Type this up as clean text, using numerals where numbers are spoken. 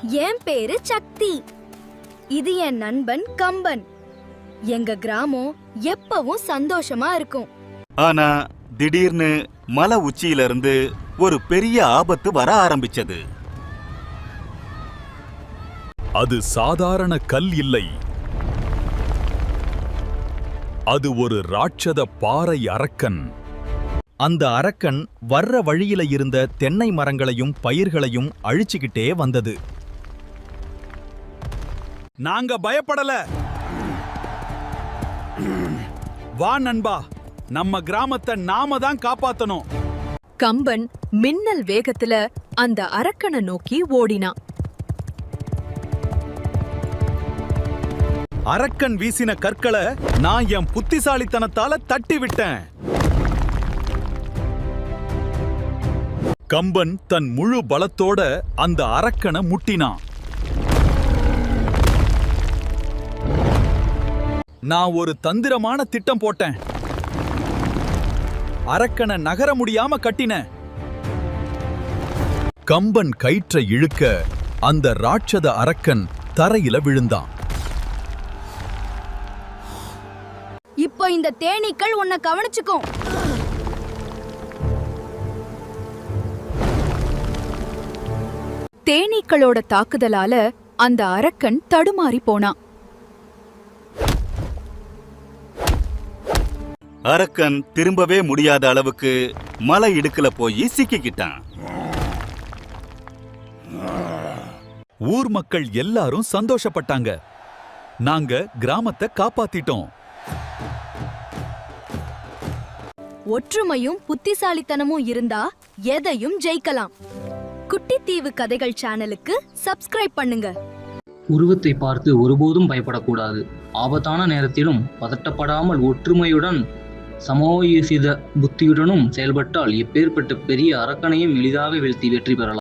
என் பேரு சக்தி. இது என் நண்பன் கம்பன். எங்க கிராமம் எப்பவும் சந்தோஷமா இருக்கும். ஆனா திடீர்னு மலை உச்சியிலிருந்து ஒரு பெரிய ஆபத்து வர ஆரம்பிச்சது. அது சாதாரண கல் இல்லை. அது ஒரு ராட்சத பாறை அரக்கன். அந்த அரக்கன் வர்ற வழியில இருந்த தென்னை மரங்களையும் பயிர்களையும் அழிச்சுக்கிட்டே வந்தது. நாங்க பயப்படல. வா நண்பா, நம்ம கிராமத்தை நாம தான் காப்பாத்தணும். கம்பன் மின்னல் வேகத்துல அந்த அரக்கனை நோக்கி ஓடினான். அரக்கன் வீசின கற்களை நான் என் புத்திசாலித்தனத்தால தட்டி விட்டேன். கம்பன் தன் முழு பலத்தோட அந்த அரக்கனை முட்டினான். நான் ஒரு தந்திரமான திட்டம் போட்டேன். அரக்கனை நகர முடியாம கட்டினேன். கம்பன் கயிற்றை இழுக்க அந்த ராட்சத அரக்கன் தரையில விழுந்தான். இப்போ இந்த தேனீக்கள் உன்னை கவனிச்சுக்கும். தேனீக்களோட தாக்குதலால அந்த அரக்கன் தடுமாறி போனான். அரக்கன் திரும்பவே முடியாத அளவுக்கு மலை இடுக்குல போய் சிக்கிக்கிட்டான். ஊர் மக்கள் எல்லாரும் சந்தோஷப்பட்டாங்க. நாங்க கிராமத்தை காப்பாத்திட்டோம். ஒற்றுமையும் புத்திசாலித்தனமும் இருந்தா எதையும் ஜெயிக்கலாம். குட்டித்தீவு கதைகள் சேனலுக்கு சப்ஸ்கிரைப் பண்ணுங்க. உருவத்தை பார்த்து ஒருபோதும் பயப்படக்கூடாது. ஆபத்தான நேரத்திலும் பதட்டப்படாமல் ஒற்றுமையுடன் சமயோசித புத்தியுடனும் செயல்பட்டால் எப்பேற்பட்ட பெரிய அரக்கனையும் எளிதாக வீழ்த்தி வெற்றி பெறலாம்.